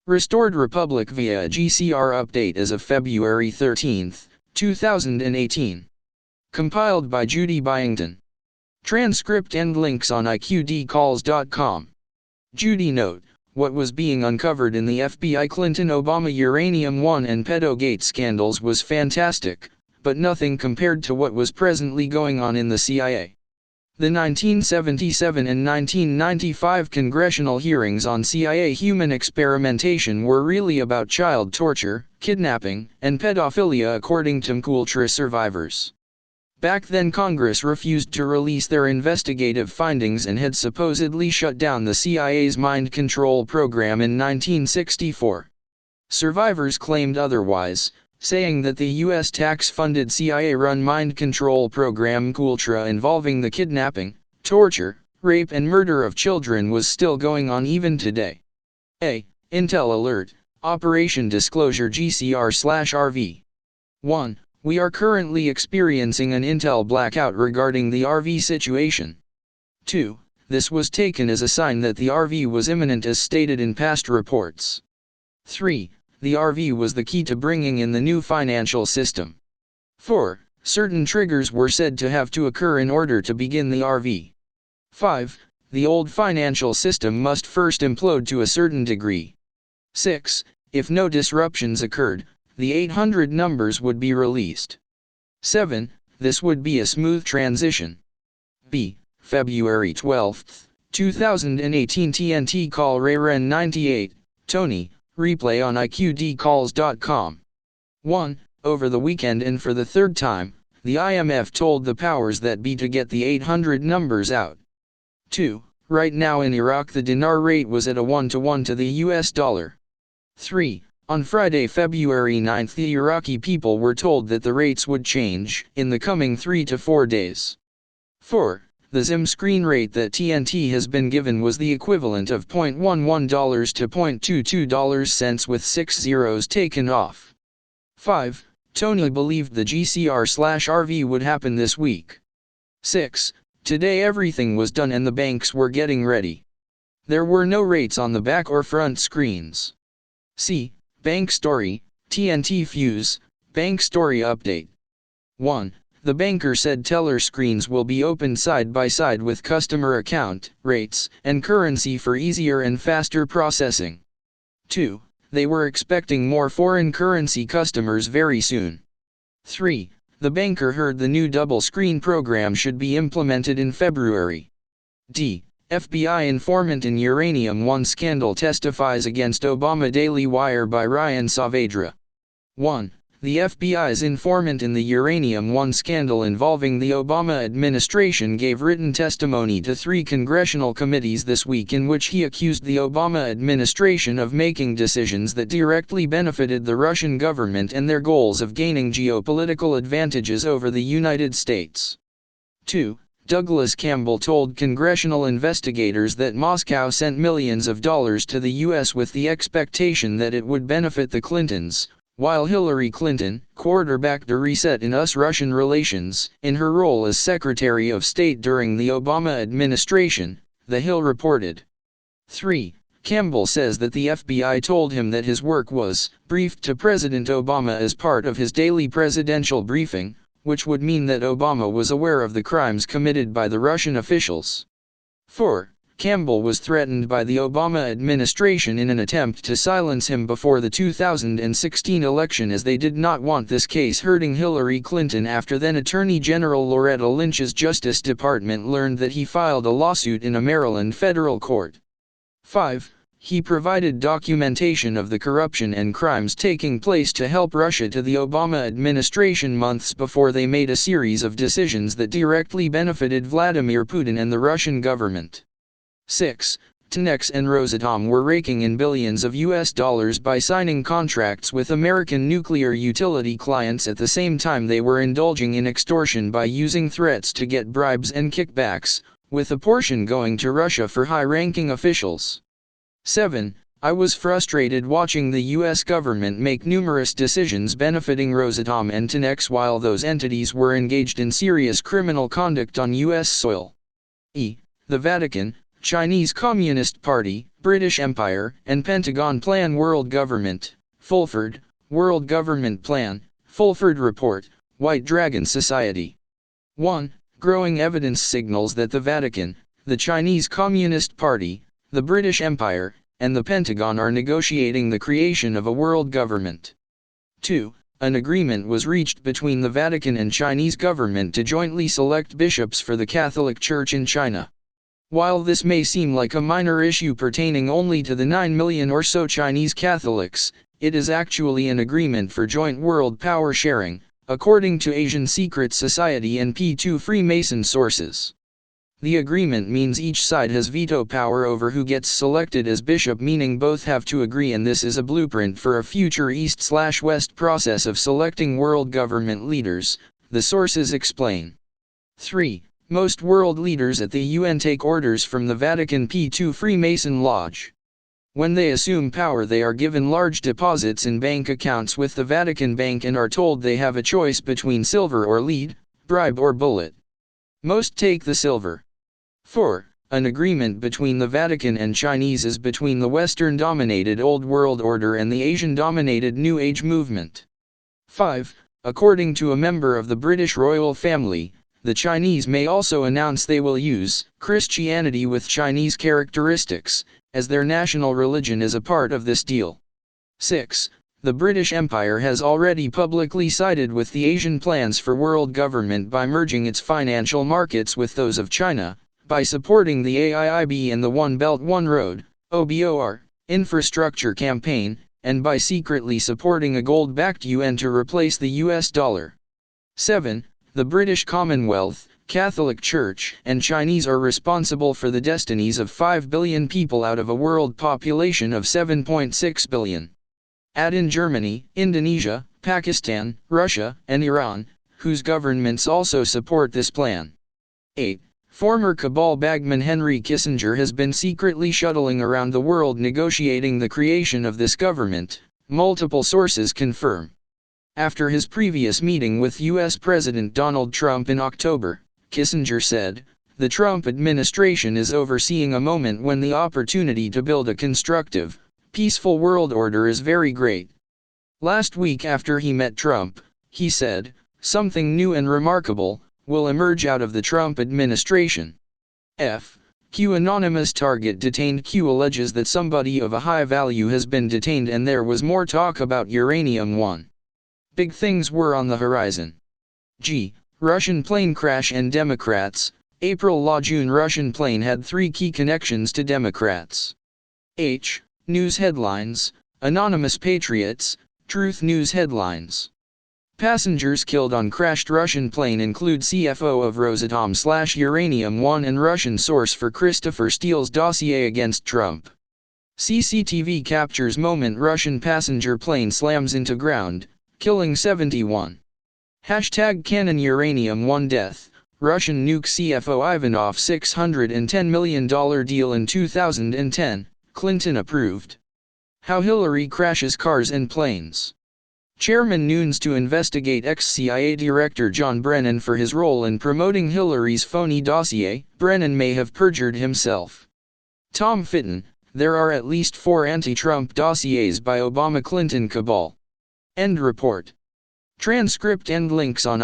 Restored Republic via a GCR update as of February 13, 2018. Compiled by Judy Byington. Transcript and links on iqdcalls.com. Judy note, what was being uncovered in the FBI Clinton-Obama Uranium One and Pedogate scandals was fantastic, but nothing compared to what was presently going on in the CIA. The 1977 and 1995 congressional hearings on CIA human experimentation were really about child torture, kidnapping, and pedophilia according to MKUltra survivors. Back then Congress refused to release their investigative findings and had supposedly shut down the CIA's mind control program in 1964. Survivors claimed otherwise, saying that the U.S. tax-funded CIA-run mind control program MKUltra involving the kidnapping, torture, rape and murder of children was still going on even today. A. Intel Alert, Operation Disclosure GCR/RV. 1. We are currently experiencing an Intel blackout regarding the RV situation. 2. This was taken as a sign that the RV was imminent as stated in past reports. 3. The RV was the key to bringing in the new financial system. 4. Certain triggers were said to have to occur in order to begin the RV. 5. The old financial system must first implode to a certain degree. 6. If no disruptions occurred, the 800 numbers would be released. 7. This would be a smooth transition. B. February 12, 2018 TNT call Rayren 98, Tony, replay on iqdcalls.com. 1. Over the weekend and for the third time, the IMF told the powers that be to get the 800 numbers out. 2. Right now in Iraq the dinar rate was at a 1-to-1 to the US dollar. 3. On Friday, February 9, the Iraqi people were told that the rates would change in the coming 3 to 4 days. 4. The ZIM screen rate that TNT has been given was the equivalent of $0.11 to $0.22 with 6 zeros taken off. 5. Tony believed the GCR/RV would happen this week. 6. Today everything was done and the banks were getting ready. There were no rates on the back or front screens. C. Bank Story, TNT Fuse, Bank Story Update. 1. The banker said teller screens will be opened side by side with customer account, rates, and currency for easier and faster processing. 2. They were expecting more foreign currency customers very soon. 3. The banker heard the new double screen program should be implemented in February. D. FBI informant in Uranium One scandal testifies against Obama. Daily Wire by Ryan Saavedra. 1. The FBI's informant in the Uranium One scandal involving the Obama administration gave written testimony to 3 congressional committees this week in which he accused the Obama administration of making decisions that directly benefited the Russian government and their goals of gaining geopolitical advantages over the United States. 2. Douglas Campbell told congressional investigators that Moscow sent millions of dollars to the U.S. with the expectation that it would benefit the Clintons, while Hillary Clinton quarterbacked a reset in US-Russian relations in her role as Secretary of State during the Obama administration, The Hill reported. 3. Campbell says that the FBI told him that his work was briefed to President Obama as part of his daily presidential briefing, which would mean that Obama was aware of the crimes committed by the Russian officials. 4. Campbell was threatened by the Obama administration in an attempt to silence him before the 2016 election as they did not want this case hurting Hillary Clinton after then Attorney General Loretta Lynch's Justice Department learned that he filed a lawsuit in a Maryland federal court. 5. He provided documentation of the corruption and crimes taking place to help Russia to the Obama administration months before they made a series of decisions that directly benefited Vladimir Putin and the Russian government. 6. Tenex and Rosatom were raking in billions of US dollars by signing contracts with American nuclear utility clients at the same time they were indulging in extortion by using threats to get bribes and kickbacks, with a portion going to Russia for high-ranking officials. 7. I was frustrated watching the U.S. government make numerous decisions benefiting Rosatom and Tenex while those entities were engaged in serious criminal conduct on U.S. soil. E. The Vatican, Chinese Communist Party, British Empire, and Pentagon Plan World Government, Fulford, World Government Plan, Fulford Report, White Dragon Society. 1. Growing evidence signals that the Vatican, the Chinese Communist Party, the British Empire, and the Pentagon are negotiating the creation of a world government. 2. An agreement was reached between the Vatican and Chinese government to jointly select bishops for the Catholic Church in China. While this may seem like a minor issue pertaining only to the 9 million or so Chinese Catholics, it is actually an agreement for joint world power sharing, according to Asian Secret Society and P2 Freemason sources. The agreement means each side has veto power over who gets selected as bishop, meaning both have to agree, and this is a blueprint for a future East/West process of selecting world government leaders, the sources explain. 3. Most world leaders at the UN take orders from the Vatican P2 Freemason Lodge. When they assume power, they are given large deposits in bank accounts with the Vatican Bank and are told they have a choice between silver or lead, bribe or bullet. Most take the silver. 4. An agreement between the Vatican and Chinese is between the Western-dominated Old World Order and the Asian-dominated New Age movement. 5. According to a member of the British royal family, the Chinese may also announce they will use Christianity with Chinese characteristics as their national religion is a part of this deal. 6. The British Empire has already publicly sided with the Asian plans for world government by merging its financial markets with those of China, by supporting the AIIB and the One Belt One Road (OBOR) infrastructure campaign, and by secretly supporting a gold-backed yuan to replace the US dollar. 7. The British Commonwealth, Catholic Church, and Chinese are responsible for the destinies of 5 billion people out of a world population of 7.6 billion. Add in Germany, Indonesia, Pakistan, Russia, and Iran, whose governments also support this plan. 8. Former cabal bagman Henry Kissinger has been secretly shuttling around the world negotiating the creation of this government, multiple sources confirm. After his previous meeting with U.S. President Donald Trump in October, Kissinger said, "The Trump administration is overseeing a moment when the opportunity to build a constructive, peaceful world order is very great." Last week after he met Trump, he said, "Something new and remarkable will emerge out of the Trump administration." Q anonymous target detained. Q alleges that somebody of a high value has been detained and there was more talk about uranium-1. Big things were on the horizon. G. Russian plane crash and Democrats. April-June Russian plane had 3 key connections to Democrats. H. News headlines. Anonymous patriots. Truth News headlines. Passengers killed on crashed Russian plane include CFO of Rosatom/Uranium-1 and Russian source for Christopher Steele's dossier against Trump. CCTV captures moment Russian passenger plane slams into ground, killing 71. #Canon Uranium-1 death. Russian nuke CFO Ivanov $610 million deal in 2010, Clinton approved. How Hillary crashes cars and planes. Chairman Nunes to investigate ex-CIA Director John Brennan for his role in promoting Hillary's phony dossier. Brennan may have perjured himself. Tom Fitton, there are at least 4 anti-Trump dossiers by Obama-Clinton cabal. End report. Transcript and links on